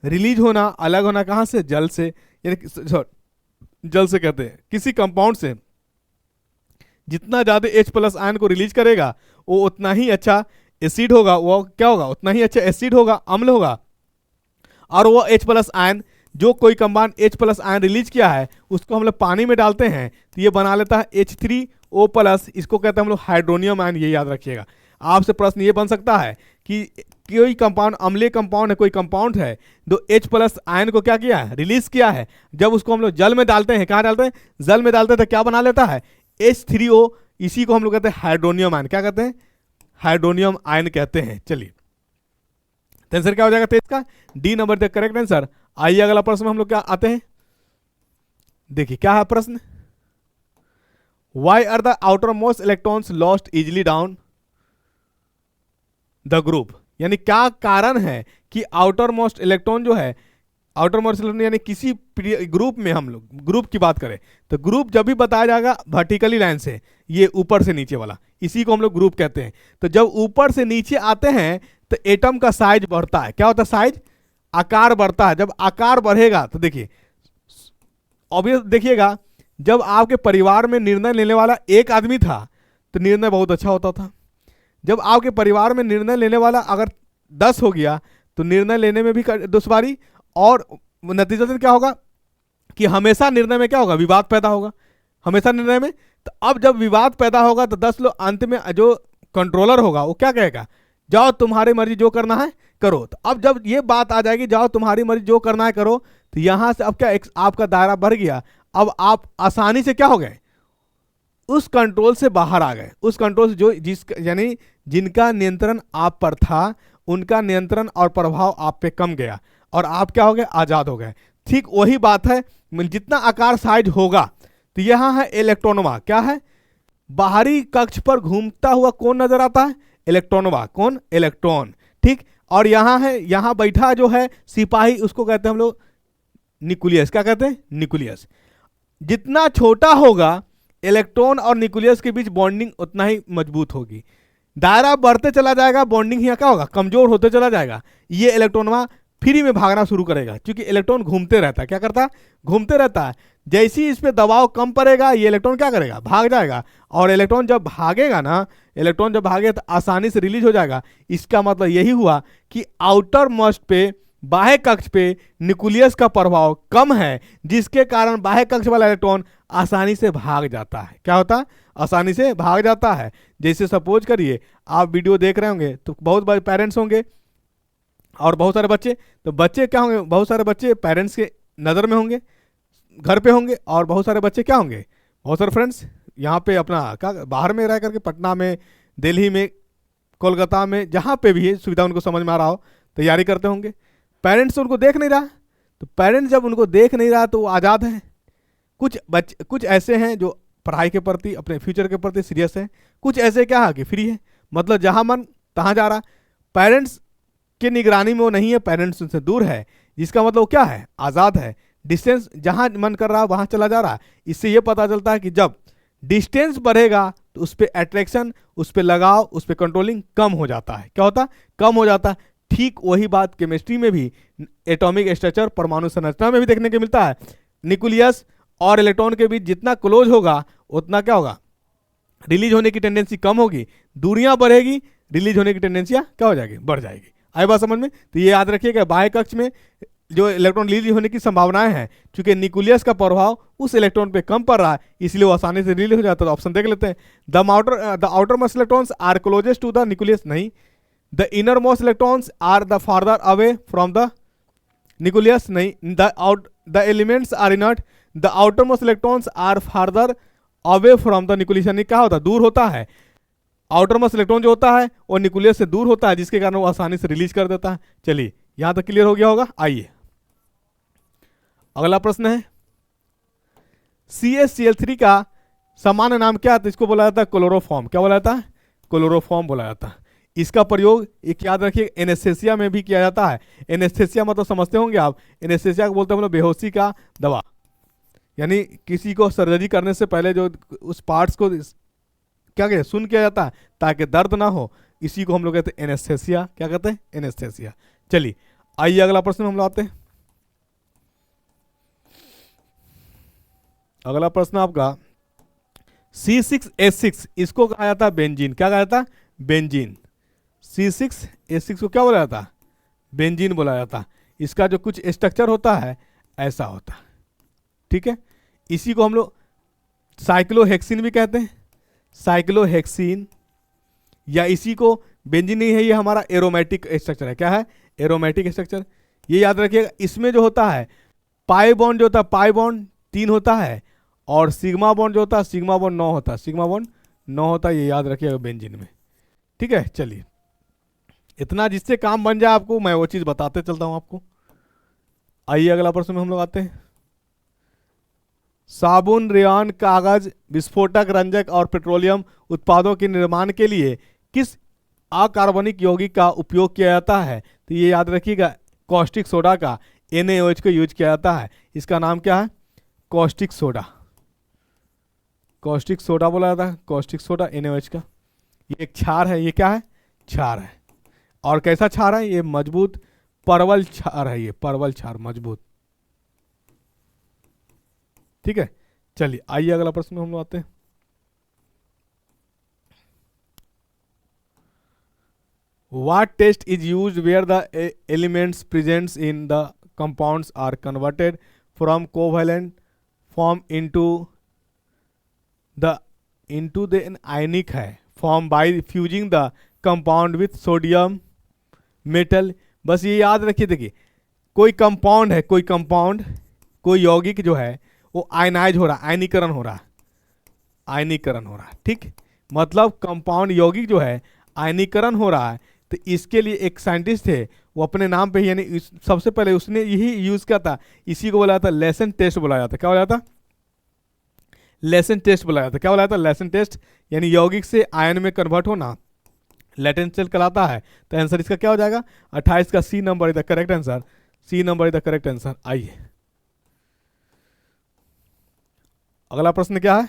रिलीज होना, अलग होना कहां से, जल से, यानी जल से कहते हैं किसी कंपाउंड से जितना ज्यादा H+ आयन को रिलीज करेगा वो उतना ही अच्छा एसिड होगा, वो क्या होगा, उतना ही अच्छा एसिड होगा, अम्ल होगा। और वो H+ आयन जो कोई कंपाउंड H+ आयन रिलीज किया है उसको हम लोग पानी में डालते हैं तो ये बना लेता है H3O+, इसको कहते हैं हम लोग हाइड्रोनियम आयन, ये याद रखिएगा। आपसे प्रश्न ये बन सकता है कि कोई कंपाउंड अम्लीय कंपाउंड है, कोई कंपाउंड है जो H+ आयन को क्या किया है, रिलीज किया है, जब उसको हम लोग जल में डालते हैं, कहाँ डालते हैं, जल में डालते हैं, तो क्या बना लेता है, H3O, इसी को हम लोग कहते हैं हाइड्रोनियम आयन। क्या कहते हैं, हाइड्रोनियम आयन कहते हैं। चलिए आंसर क्या हो जाएगा 23 का, D number the correct answer. आइए अगला प्रश्न में हम लोग क्या आते हैं, देखिए क्या है प्रश्न, why are the outer most electrons lost easily down the group. यानी क्या कारण है कि आउटर मोस्ट इलेक्ट्रॉन जो है, आउटर मोस्ट इलेक्ट्रॉन यानी किसी ग्रुप में, हम लोग ग्रुप की बात करें तो ग्रुप जब भी बताया जाएगा वर्टिकली लाइन से, ये ऊपर से नीचे वाला, इसी को हम लोग ग्रुप कहते हैं। तो जब ऊपर से नीचे आते हैं तो एटम का साइज बढ़ता है, क्या होता है, साइज, आकार बढ़ता है। जब आकार बढ़ेगा तो देखिए ऑब्वियस, देखिएगा जब आपके परिवार में निर्णय लेने वाला एक आदमी था तो निर्णय बहुत अच्छा होता था। जब आपके परिवार में निर्णय लेने वाला अगर 10 हो गया तो निर्णय लेने में भी दुश्वारी, और नतीजतन क्या होगा कि हमेशा निर्णय में क्या होगा, विवाद पैदा होगा, हमेशा निर्णय में। तो अब जब विवाद पैदा होगा तो 10 लोग, अंत में जो कंट्रोलर होगा वो क्या कहेगा, जाओ तुम्हारी मर्जी जो करना है करो। तो अब जब ये बात आ जाएगी जाओ तुम्हारी मर्जी जो करना है करो, तो यहां से अब क्या आपका दायरा बढ़ गया, अब आप आसानी से क्या हो गए, उस कंट्रोल से बाहर आ गए। उस कंट्रोल से जो यानी जिनका नियंत्रण आप पर था उनका नियंत्रण और प्रभाव आप पे कम गया और आप क्या हो गए, आजाद हो गए। ठीक वही बात है, जितना आकार साइज होगा तो यहां है इलेक्ट्रॉनवा, क्या है, बाहरी कक्ष पर घूमता हुआ कौन नजर आता है, इलेक्ट्रॉनवा, कौन, इलेक्ट्रॉन। ठीक, और यहां है, यहां बैठा जो है सिपाही, उसको कहते हैं हम लोग न्यूक्लियस। क्या कहते हैं, न्यूक्लियस। जितना छोटा होगा इलेक्ट्रॉन और न्यूक्लियस के बीच बॉन्डिंग उतना ही मजबूत होगी। दायरा बढ़ते चला जाएगा, बॉन्डिंग यहाँ क्या होगा, कमजोर होते चला जाएगा। ये इलेक्ट्रॉनवा फ्री में भागना शुरू करेगा, क्योंकि इलेक्ट्रॉन घूमते रहता है, क्या करता है, घूमते रहता है। जैसे ही इस पे दबाव कम पड़ेगा ये इलेक्ट्रॉन क्या करेगा, भाग जाएगा। और इलेक्ट्रॉन जब भागेगा ना, इलेक्ट्रॉन जब भागेगा तो आसानी से रिलीज हो जाएगा। इसका मतलब यही हुआ कि आउटर मोस्ट पे बाह्य कक्ष पे न्यूक्लियस का प्रभाव कम है, जिसके कारण बाह्य कक्ष वाला इलेक्ट्रॉन आसानी से भाग जाता है। क्या होता है? आसानी से भाग जाता है। जैसे सपोज करिए आप वीडियो देख रहे होंगे तो बहुत बार पेरेंट्स होंगे और बहुत सारे बच्चे, तो बच्चे क्या होंगे, बहुत सारे बच्चे पेरेंट्स के नज़र में होंगे, घर पे होंगे, और बहुत सारे बच्चे क्या होंगे, बहुत सारे फ्रेंड्स यहाँ पे अपना क्या बाहर में रह करके, पटना में, दिल्ली में, कोलकाता में, जहाँ पे भी है सुविधा उनको समझ में आ रहा हो, तैयारी करते होंगे। पेरेंट्स उनको देख नहीं रहा, तो पेरेंट्स जब उनको देख नहीं रहा तो वो आज़ाद है। कुछ ऐसे हैं जो पढ़ाई के प्रति, अपने फ्यूचर के प्रति सीरियस हैं, कुछ ऐसे क्या है कि फ्री है, मतलब जहाँ मन तहाँ जा रहा। पेरेंट्स के निगरानी में वो नहीं है, पेरेंट्स उनसे दूर है, जिसका मतलब वो क्या है, आज़ाद है। डिस्टेंस जहाँ मन कर रहा है वहाँ चला जा रहा है। इससे ये पता चलता है कि जब डिस्टेंस बढ़ेगा तो उस पर अट्रैक्शन, उस पर लगाव, उस पर कंट्रोलिंग कम हो जाता है। क्या होता है? कम हो जाता है। ठीक वही बात केमिस्ट्री में भी, एटॉमिक स्ट्रक्चर, परमाणु संरचना में भी देखने को मिलता है। न्यूक्लियस और इलेक्ट्रॉन के बीच जितना क्लोज होगा उतना क्या होगा, रिलीज होने की टेंडेंसी कम होगी, दूरियां बढ़ेगी, रिलीज होने की टेंडेंसियां क्या हो जाएगी, बढ़ जाएगी। आई बात समझ में? तो ये याद रखिएगा, बाह्य कक्ष में जो इलेक्ट्रॉन रिलीज होने की संभावनाएं हैं, क्योंकि न्यूक्लियस का प्रभाव उस इलेक्ट्रॉन पे कम पड़ रहा है, इसलिए वो आसानी से रिलीज हो जाता है। तो ऑप्शन देख लेते हैं, the outer most electrons are closest to the nucleus, नहीं। The inner most electrons are the farther away from the nucleus, नहीं। The elements are inert, the outer most electrons are farther away from the nucleus, यानी क्या होता है, दूर होता है। Outer most electron जो होता है वो न्यूक्लियस से दूर होता है, जिसके कारण वो आसानी से रिलीज कर देता है। चलिए यहां तक क्लियर हो गया होगा। आइए अगला प्रश्न है, CaCl3 का सामान्य नाम क्या था? इसको बोला जाता है क्लोरोफॉर्म। क्या बोला जाता है? क्लोरोफॉर्म बोला जाता है। इसका प्रयोग एक याद रखिए एनेस्थेसिया में भी किया जाता है। एनेस्थेसिया मतलब समझते होंगे आप, एनेस्थेसिया को बोलते हैं मतलब बेहोशी का दवा, यानी किसी को सर्जरी करने से पहले जो उस पार्ट्स को क्या कहते हैं, सुन किया जाता है ताकि दर्द ना हो, इसी को हम लोग कहते हैं एनेस्थेसिया। क्या कहते हैं? एनेस्थेसिया। चलिए आइए अगला प्रश्न हम लोग आते हैं। अगला प्रश्न आपका C6H6, इसको कहा जाता है बेंजीन। क्या कहा जाता है? बेंजीन। C6H6 को क्या बोला जाता है? बेंजीन बोला जाता है। इसका जो कुछ स्ट्रक्चर होता है ऐसा होता है, ठीक है। इसी को हम लोग साइक्लोहेक्सिन भी कहते हैं, साइक्लोहेक्सिन, या इसी को बेंजीन नहीं है, ये हमारा एरोमेटिक स्ट्रक्चर है। क्या है? Aromatic structure. ये याद रखिएगा, इसमें जो होता है पाई बॉन्ड, जो होता है पाई बॉन्ड 3 होता है, और सिग्मा बॉन्ड जो होता है, सिग्मा बॉन्ड 9 होता है, सिग्मा बॉन्ड 9 होता है, ये याद रखिएगा बेंजीन में, ठीक है। चलिए इतना जिससे काम बन जाए आपको, मैं वो चीज़ बताते चलता हूँ आपको। आइए अगला प्रश्न में हम लोग आते हैं। साबुन, रेयन, कागज, विस्फोटक, रंजक और पेट्रोलियम उत्पादों के निर्माण के लिए किस अकार्बनिक यौगिक का उपयोग किया जाता है? तो ये याद रखिएगा, कॉस्टिक सोडा का, NaOH को यूज किया जाता है। इसका नाम क्या है? Caustic soda. कॉस्टिक सोडा बोला जाता है, कॉस्टिक सोडा NaOH का। ये एक क्षार है, ये क्या है? क्षार है। और कैसा क्षार है? ये मजबूत परवल क्षार है, ये परवल क्षार मजबूत, ठीक है। चलिए आइए अगला प्रश्न में हम लोग आते हैं। What test is used where the elements present in the compounds are converted from covalent form into the ionic है form by fusing the compound with sodium metal। बस ये याद रखिए, देखिए कोई कंपाउंड है, कोई यौगिक जो है वो आयनाइज हो रहा है, आयनीकरण हो रहा है, आयनीकरण हो रहा है, ठीक। मतलब कंपाउंड यौगिक जो है आयनीकरण हो रहा है, तो इसके लिए एक साइंटिस्ट थे, वो अपने नाम पे ही, यानी सबसे पहले उसने यही यूज किया था। इसी को बोला जाता लेसन टेस्ट बोला जाता। क्या बोला जाता? लेसन टेस्ट बोला जाता। क्या बोला जाता? लेसन टेस्ट, यानी यौगिक से आयन में कन्वर्ट होना लेटेंट सेल कहलाता है। तो आंसर इसका क्या हो जाएगा? 28 का C number is the correct answer. C number is the correct answer. आइए अगला प्रश्न क्या है?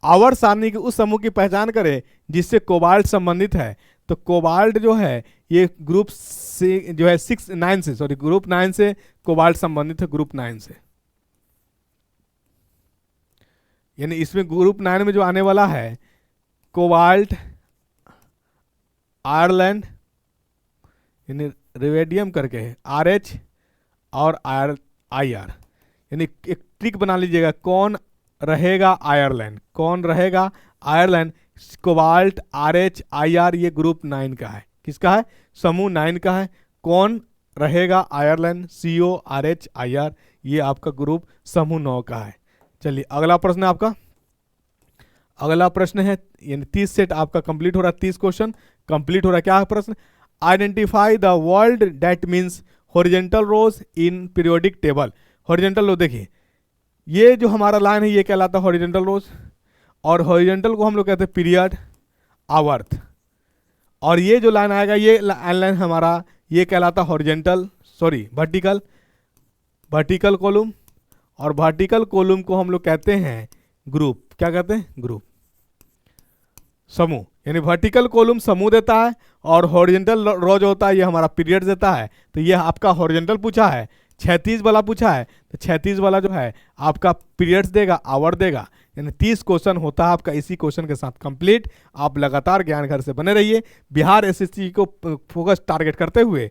आवर्त सारणी के उस समूह की पहचान करें जिससे कोबाल्ट संबंधित है। तो कोबाल्ट जो है ये ग्रुप से जो है 6-9 से, सॉरी ग्रुप 9 से कोबाल्ट संबंधित है, ग्रुप 9 से। यानी इसमें ग्रुप 9 में जो आने वाला है कोबाल्ट, आयरलैंड, यानी रेडियम करके है, RH और IR, यानी एक ट्रिक बना लीजिएगा, कौन रहेगा आयरलैंड, कौन रहेगा आयरलैंड, कोबाल्ट, RH, IR ये ग्रुप 9 का है, किसका है, समूह 9 का है, कौन रहेगा आयरलैंड, CO, RH, IR ये आपका ग्रुप समूह 9 का है। चलिए अगला प्रश्न है आपका, अगला प्रश्न है, यानी 30 सेट आपका कंप्लीट हो रहा है, 30 क्वेश्चन कंप्लीट हो रहा है। क्या है प्रश्न, identify the word that means horizontal rows in periodic table. Horizontal row देखिए, ये जो हमारा लाइन है ये कहलाता है हॉरिजेंटल रोज, और हॉरिजेंटल को हम लोग कहते हैं पीरियड, आवर्त, और ये जो लाइन आएगा ये लाइन हमारा ये कहलाता है horizontal, sorry vertical, vertical column, और वर्टिकल कॉलम को हम लोग कहते हैं ग्रुप, क्या कहते हैं, ग्रुप, समूह। यानी वर्टिकल कॉलम समूह देता है और हॉरिजेंटल रो जो होता है ये हमारा पीरियड देता है। तो ये आपका हॉरिजेंटल पूछा है, 36 वाला पूछा है, तो 36 वाला जो है आपका पीरियड्स देगा, आवर देगा, यानी 30 क्वेश्चन होता है आपका इसी क्वेश्चन के साथ कंप्लीट। आप लगातार ज्ञान घर से बने रहिए, बिहार SSC को फोकस टारगेट करते हुए,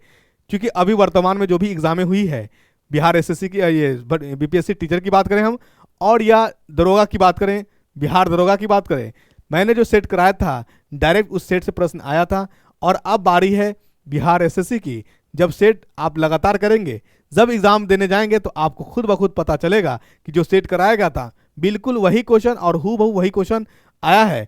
क्योंकि अभी वर्तमान में जो भी एग्जामें हुई है बिहार SSC की, ये BPSC टीचर की बात करें हम, और या दरोगा की बात करें, बिहार दरोगा की बात करें, मैंने जो सेट कराया था डायरेक्ट उस सेट से प्रश्न आया था। और अब बारी है बिहार SSC की, जब सेट आप लगातार करेंगे, जब एग्जाम देने जाएंगे तो आपको खुद ब खुद पता चलेगा कि जो सेट कराया गया था बिल्कुल वही क्वेश्चन और हूबहू वही क्वेश्चन आया है।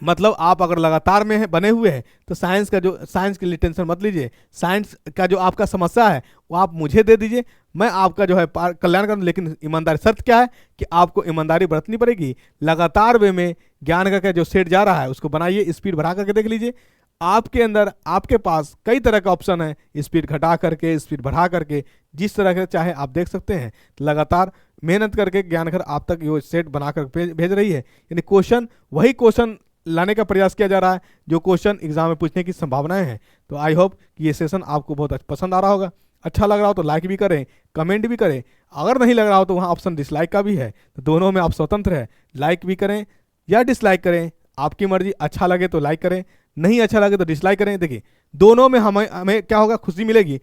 मतलब आप अगर लगातार में बने हुए हैं तो साइंस का जो, साइंस के लिए टेंशन मत लीजिए, साइंस का जो आपका समस्या है वो आप मुझे दे दीजिए, मैं आपका जो है कल्याण करूँ। लेकिन ईमानदारी, शर्त क्या है कि आपको ईमानदारी बरतनी पड़ेगी। लगातार वे में ज्ञान का जो सेट जा रहा है उसको बनाइए, स्पीड बढ़ा करके देख लीजिए, आपके अंदर आपके पास कई तरह का ऑप्शन है, स्पीड घटा करके, स्पीड बढ़ा करके, जिस तरह के चाहे आप देख सकते हैं। लगातार मेहनत करके ज्ञान घर आप तक ये सेट बनाकर भेज रही है, यानी क्वेश्चन वही क्वेश्चन लाने का प्रयास किया जा रहा है जो क्वेश्चन एग्जाम में पूछने की संभावनाएं हैं। तो आई होप कि ये सेशन आपको बहुत पसंद आ रहा होगा। अच्छा लग रहा हो तो लाइक भी करें, कमेंट भी करें, अगर नहीं लग रहा हो तो वहाँ ऑप्शन डिसलाइक का भी है, तो दोनों में आप स्वतंत्र है, लाइक भी करें या डिसलाइक करें, आपकी मर्जी। अच्छा लगे तो लाइक करें, नहीं अच्छा लगे तो डिसलाइक करें। देखिए दोनों में हमें क्या होगा, खुशी मिलेगी।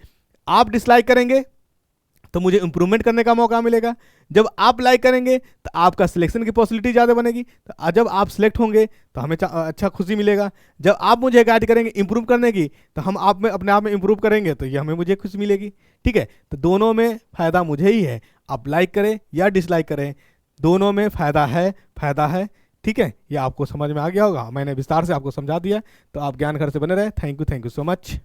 आप डिसलाइक करेंगे तो मुझे इंप्रूवमेंट करने का मौका मिलेगा, जब आप लाइक करेंगे तो आपका सिलेक्शन की पॉसिबिलिटी ज़्यादा बनेगी, तो जब आप सिलेक्ट होंगे तो हमें अच्छा खुशी मिलेगा। जब आप मुझे गाइड करेंगे इंप्रूव करने की तो हम आप में अपने आप में इंप्रूव करेंगे, तो ये हमें मुझे खुशी मिलेगी। ठीक है, तो दोनों में फ़ायदा मुझे ही है, आप लाइक करें या डिसलाइक करें, दोनों में फ़ायदा है, फ़ायदा है। ठीक है, ये आपको समझ में आ गया होगा, मैंने विस्तार से आपको समझा दिया। तो आप ज्ञान घर से बने रहे। Thank you so much.